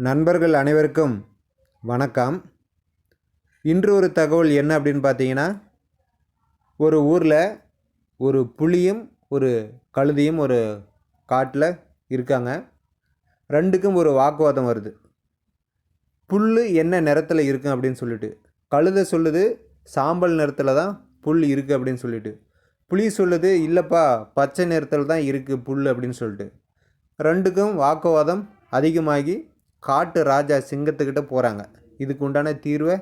நண்பர்கள் அனைவருக்கும் வணக்கம். இன்று ஒரு தகவல் என்ன அப்படின்னு பார்த்தீங்கன்னா, ஒரு ஊரில் ஒரு புலியும் ஒரு கழுதையும் ஒரு காட்டில் இருக்காங்க. ரெண்டுக்கும் ஒரு வாக்குவாதம் வருது. புல் என்ன நிறத்தில் இருக்கும் அப்படின்னு சொல்லிட்டு. கழுதை சொல்லுது சாம்பல் நிறத்தில் தான் புல் இருக்குது அப்படின்னு சொல்லிட்டு. புலி சொல்லுது இல்லைப்பா பச்சை நிறத்தில் தான் இருக்குது புல் அப்படின்னு சொல்லிட்டு. ரெண்டுக்கும் வாக்குவாதம் அதிகமாகி காட்டு ராஜா சிங்கத்துக்கிட்ட போகிறாங்க. இதுக்கு உண்டான தீர்வை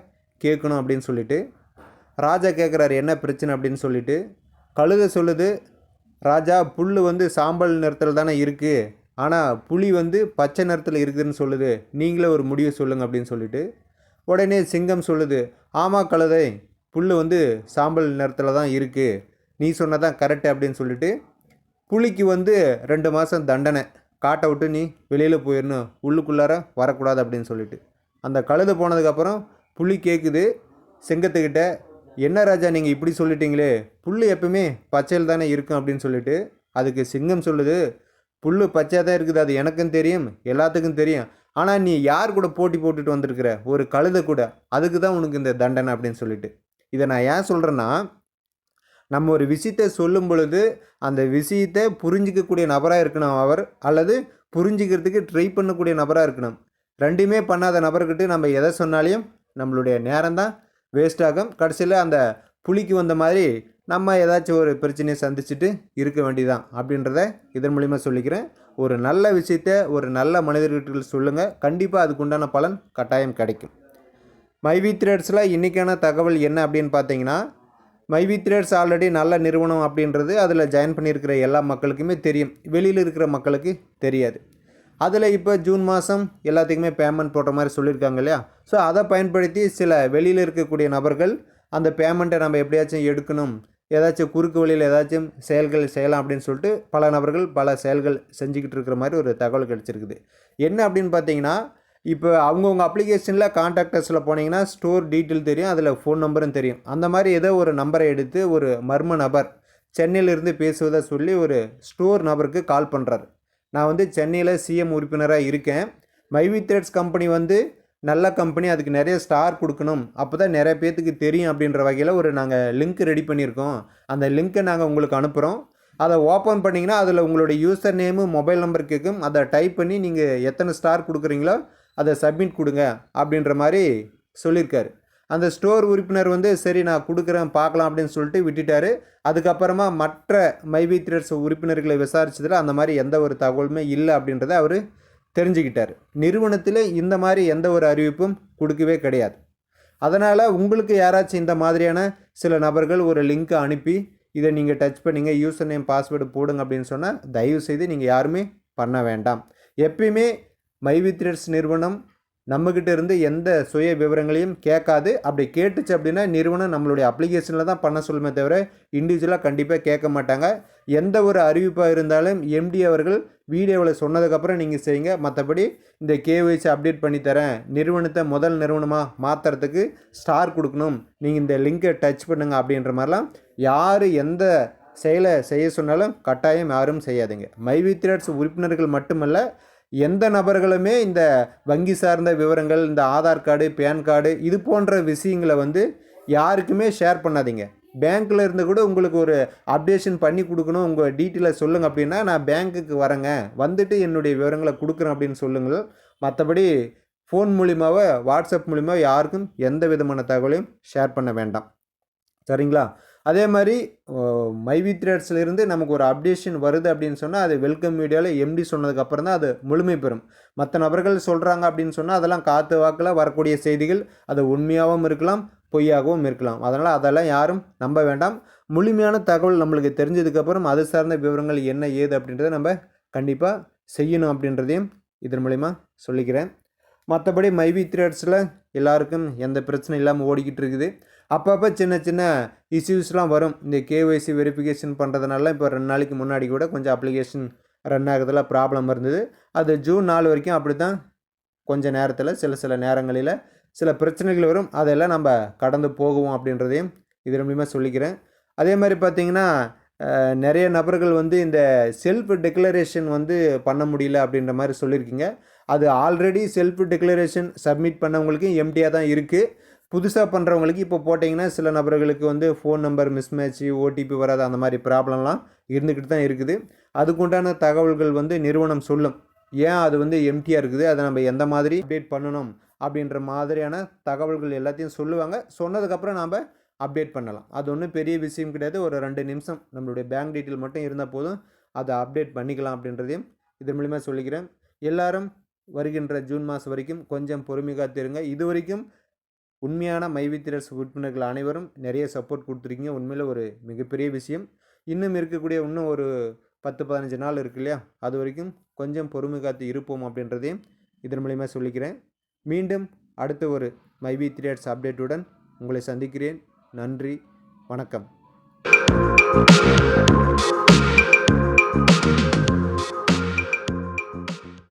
கேட்கணும் அப்படின்னு சொல்லிட்டு. ராஜா கேட்குறாரு என்ன பிரச்சனை அப்படின்னு சொல்லிட்டு. கழுதை சொல்லுது ராஜா புல் சாம்பல் நிறத்தில் தானே இருக்குது, ஆனால் புலி பச்சை நிறத்தில் இருக்குதுன்னு சொல்லுது, நீங்களே ஒரு முடிவு சொல்லுங்கள் அப்படின்னு சொல்லிட்டு. உடனே சிங்கம் சொல்லுது ஆமாம் கழுதை புல் சாம்பல் நிறத்தில் தான் இருக்குது, நீ சொன்னதான் கரெக்டு அப்படின்னு சொல்லிட்டு. புலிக்கு 2 மாதம் தண்டனை, காட்டை விட்டு நீ வெளியில் போயிடணும், உள்ளுக்குள்ளார வரக்கூடாது அப்படின்னு சொல்லிட்டு. அந்த கழுதை போனதுக்கப்புறம் புலி கேட்குது சிங்கத்துக்கிட்ட, என்ன ராஜா நீங்கள் இப்படி சொல்லிட்டீங்களே, புல் எப்பவுமே பச்சையில் தானே இருக்கும் அப்படின்னு சொல்லிட்டு. அதுக்கு சிங்கம் சொல்லுது புல் பச்சையாக தான் இருக்குது, அது எனக்கும் தெரியும் எல்லாத்துக்கும் தெரியும், ஆனால் நீ யார் கூட போட்டி போட்டுட்டு வந்திருக்கிற, ஒரு கழுதை கூட, அதுக்கு தான் உனக்கு இந்த தண்டனை அப்படின்னு சொல்லிட்டு. இதை நான் ஏன் சொல்கிறேன்னா, நம்ம ஒரு விஷயத்தை சொல்லும் பொழுது அந்த விஷயத்தை புரிஞ்சிக்கக்கூடிய நபராக இருக்கணும் அவர், அல்லது புரிஞ்சிக்கிறதுக்கு ட்ரை பண்ணக்கூடிய நபராக இருக்கணும். ரெண்டுமே பண்ணாத நபர்கிட்ட நம்ம எதை சொன்னாலையும் நம்மளுடைய நேரம் தான் வேஸ்ட் ஆகும். கடைசியில் அந்த புலிக்கு வந்த மாதிரி நம்ம ஏதாச்சும் ஒரு பிரச்சனையை சந்திச்சுட்டு இருக்க வேண்டியதான் அப்படின்றத இதன் மூலிமா சொல்லிக்கிறேன். ஒரு நல்ல விஷயத்தை ஒரு நல்ல மனிதர்கிட்ட சொல்லுங்கள், கண்டிப்பாக அதுக்குண்டான பலன் கட்டாயம் கிடைக்கும். மைவி த்ரெட்ஸில் இன்றைக்கான தகவல் என்ன அப்படின்னு பார்த்தீங்கன்னா, மைவி த்ரெட்ஸ் ஆல்ரெடி நல்ல நிறுவனம் அப்படின்றது அதில் ஜாயின் பண்ணியிருக்கிற எல்லா மக்களுக்குமே தெரியும், வெளியில் இருக்கிற மக்களுக்கு தெரியாது. அதில் இப்போ ஜூன் மாதம் எல்லாத்துக்குமே பேமெண்ட் போடுற மாதிரி சொல்லியிருக்காங்க இல்லையா. ஸோ அதை பயன்படுத்தி சில வெளியில் இருக்கக்கூடிய நபர்கள் அந்த பேமெண்ட்டை நம்ம எப்படியாச்சும் எடுக்கணும், ஏதாச்சும் குறுக்கு வழியில் ஏதாச்சும் செயல்கள் செய்யலாம் அப்படின்னு சொல்லிட்டு பல நபர்கள் பல செயல்கள் செஞ்சுக்கிட்டு இருக்கிற மாதிரி ஒரு தகவல் கிடச்சிருக்குது. என்ன அப்படின்னு பார்த்தீங்கன்னா, இப்போ அவங்கவுங்க அப்ளிகேஷனில் கான்டாக்டர்ஸில் போனீங்கன்னா ஸ்டோர் டீட்டெயில் தெரியும், அதில் ஃபோன் நம்பரும் தெரியும். அந்த மாதிரி ஏதோ ஒரு நம்பரை எடுத்து ஒரு மர்ம நபர் சென்னையிலிருந்து பேசுவதை சொல்லி ஒரு ஸ்டோர் நபருக்கு கால் பண்ணுறாரு. நான் சென்னையில் சிஎம் உறுப்பினராக இருக்கேன், மைவி த்ரெட்ஸ் கம்பெனி நல்ல கம்பெனி, அதுக்கு நிறைய ஸ்டார் கொடுக்கணும், அப்போ தான் நிறைய பேர்த்துக்கு தெரியும் அப்படின்ற வகையில் நாங்கள் லிங்க் ரெடி பண்ணியிருக்கோம், அந்த லிங்க்கை நாங்கள் உங்களுக்கு அனுப்புகிறோம், அதை ஓப்பன் பண்ணிங்கன்னா அதில் உங்களுடைய யூசர் நேமு மொபைல் நம்பர் கேட்கும், அதை டைப் பண்ணி நீங்கள் எத்தனை ஸ்டார் கொடுக்குறீங்களோ அதை சப்மிட் கொடுங்க அப்படின்ற மாதிரி சொல்லியிருக்காரு. அந்த ஸ்டோர் உறுப்பினர் சரி நான் கொடுக்குறேன் பார்க்கலாம் அப்படின்னு சொல்லிட்டு விட்டுட்டார். அதுக்கப்புறமா மற்ற மைவி த்ரெட்ஸ் உறுப்பினர்களை விசாரித்ததில் அந்த மாதிரி எந்த ஒரு தகவலுமே இல்லை அப்படின்றத அவர் தெரிஞ்சுக்கிட்டார். நிறுவனத்தில் இந்த மாதிரி எந்த ஒரு அறிவிப்பும் கொடுக்கவே கிடையாது. அதனால் உங்களுக்கு யாராச்சும் இந்த மாதிரியான சில நபர்கள் ஒரு லிங்க்கை அனுப்பி இதை நீங்கள் டச் பண்ணிங்க, யூசர் நேம் பாஸ்வேர்டு போடுங்க அப்படின்னு சொன்னால் தயவுசெய்து நீங்கள் யாருமே பண்ண வேண்டாம். எப்பயுமே மைவி த்ரெட்ஸ் நிறுவனம் நம்மக்கிட்ட இருந்து எந்த சுய விவரங்களையும் கேட்காது. அப்படி கேட்டுச்சு அப்படின்னா நிறுவனம் நம்மளுடைய அப்ளிகேஷனில் தான் பண்ண சொல்லுமே தவிர இண்டிவிஜுவலாக கண்டிப்பாக கேட்க மாட்டாங்க. எந்த ஒரு அறிவிப்பாக இருந்தாலும் எம்டி அவர்கள் வீடியோவில் சொன்னதுக்கப்புறம் நீங்கள் செய்யுங்க. மற்றபடி இந்த கேஒய்சி அப்டேட் பண்ணி தரேன், நிறுவனத்தை முதல் நிறுவனமாக மாற்றுறதுக்கு ஸ்டார் கொடுக்கணும், நீங்கள் இந்த லிங்கை டச் பண்ணுங்க அப்படின்ற மாதிரிலாம் யார் எந்த செயலை செய்ய சொன்னாலும் கட்டாயம் யாரும் செய்யாதீங்க. மைவி த்ரெட்ஸ் உறுப்பினர்கள் மட்டுமல்ல, எந்த நபர்களுமே இந்த வங்கி சார்ந்த விவரங்கள், இந்த ஆதார் கார்டு, பேன் கார்டு, இது போன்ற விஷயங்களை யாருக்குமே ஷேர் பண்ணாதீங்க. பேங்க்கில் இருந்து கூட உங்களுக்கு ஒரு அப்டேஷன் பண்ணி கொடுக்கணும், உங்கள் டீட்டெயிலை சொல்லுங்கள் அப்படின்னா நான் பேங்க்குக்கு வரேங்க, வந்துட்டு என்னுடைய விவரங்களை கொடுக்குறேன் அப்படின்னு சொல்லுங்கள். மற்றபடி ஃபோன் மூலிமாவோ வாட்ஸ்அப் மூலிமா யாருக்கும் எந்த விதமான தகவலையும் ஷேர் பண்ண வேண்டாம், சரிங்களா? அதே மாதிரி மைவி த்ரெட்ஸ்லேருந்து நமக்கு ஒரு அப்டேஷன் வருது அப்படின்னு சொன்னால் அது வெல்கம் மீடியாவில் எம்டி சொன்னதுக்கப்புறம் தான் அது முழுமை பெறும். மற்ற நபர்கள் சொல்கிறாங்க அப்படின்னு சொன்னால் அதெல்லாம் காற்று வாக்கில் வரக்கூடிய செய்திகள், அது உண்மையாகவும் இருக்கலாம் பொய்யாகவும் இருக்கலாம். அதெல்லாம் யாரும் நம்ப வேண்டாம். முழுமையான தகவல் நம்மளுக்கு தெரிஞ்சதுக்கப்புறம் அது சார்ந்த விவரங்கள் என்ன ஏது அப்படின்றத நம்ம கண்டிப்பாக செய்யணும் அப்படின்றதையும் இதன் மூலிமா சொல்லிக்கிறேன். மற்றபடி மைவி த்ரெட்ஸில் எல்லாருக்கும் எந்த பிரச்சனை இல்லாமல் ஓடிக்கிட்டு இருக்குது. அப்பப்போ சின்ன சின்ன இஷ்யூஸ்லாம் வரும். இந்த கேஒய்சி வெரிஃபிகேஷன் பண்ணுறதுனால இப்போ 2 நாளைக்கு முன்னாடி கூட கொஞ்சம் அப்ளிகேஷன் ரன் ஆகுறதுல ப்ராப்ளம் இருந்தது. அது ஜூன் 4 வரைக்கும் அப்படி தான். கொஞ்சம் நேரத்தில் சில நேரங்களில் சில பிரச்சனைகள் வரும், அதெல்லாம் நம்ம கடந்து போகுவோம் அப்படின்றதையும் இதன் மூலிமா சொல்லிக்கிறேன். அதே மாதிரி பார்த்திங்கன்னா நிறைய நபர்கள் இந்த செல்ஃப் டெக்ளரேஷன் பண்ண முடியல அப்படின்ற மாதிரி சொல்லியிருக்கீங்க. அது ஆல்ரெடி செல்ஃப் டிக்ளரேஷன் சப்மிட் பண்ணவங்களுக்கு எம்டியாக தான் இருக்குது. புதுசாக பண்ணுறவங்களுக்கு இப்போ போட்டிங்கன்னா சில நபர்களுக்கு வந்து ஃபோன் நம்பர் மிஸ்மேட்ச்சு, ஓடிபி வராது, அந்த மாதிரி ப்ராப்ளம்லாம் இருந்துக்கிட்டு தான் இருக்குது. அதுக்குண்டான தகவல்கள் வந்து நிறுவனம் சொல்லும். ஏன் அது வந்து எம்டியாக இருக்குது, அதை நம்ம எந்த மாதிரி அப்டேட் பண்ணணும் அப்படின்ற மாதிரியான தகவல்கள் எல்லாத்தையும் சொல்லுவாங்க. சொன்னதுக்கப்புறம் நாம் அப்டேட் பண்ணலாம். அது ஒன்றும் பெரிய விஷயம் கிடையாது. ஒரு 2 நிமிஷம் நம்மளுடைய பேங்க் டீட்டெயில் மட்டும் இருந்தால் போதும், அதை அப்டேட் பண்ணிக்கலாம் அப்படின்றதையும் இதன் மூலிமா சொல்லிக்கிறேன். எல்லாரும் வருகின்ற ஜூன் மாதம் வரைக்கும் கொஞ்சம் பொறுமை காத்திருங்க. இது வரைக்கும் உண்மையான மைவித்திரஸ் உறுப்பினர்கள் அனைவரும் நிறைய சப்போர்ட் கொடுத்துருக்கீங்க. உண்மையில் ஒரு மிகப்பெரிய விஷயம். இன்னும் இருக்கக்கூடிய இன்னும் ஒரு 10-15 நாள் இருக்கு இல்லையா, அது வரைக்கும் கொஞ்சம் பொறுமை காத்து இருப்போம் அப்படின்றதையும் இதன் மூலிமா சொல்லிக்கிறேன். மீண்டும் அடுத்த ஒரு மைவித்திரஸ் அப்டேட்டுடன் உங்களை சந்திக்கிறேன். நன்றி, வணக்கம்.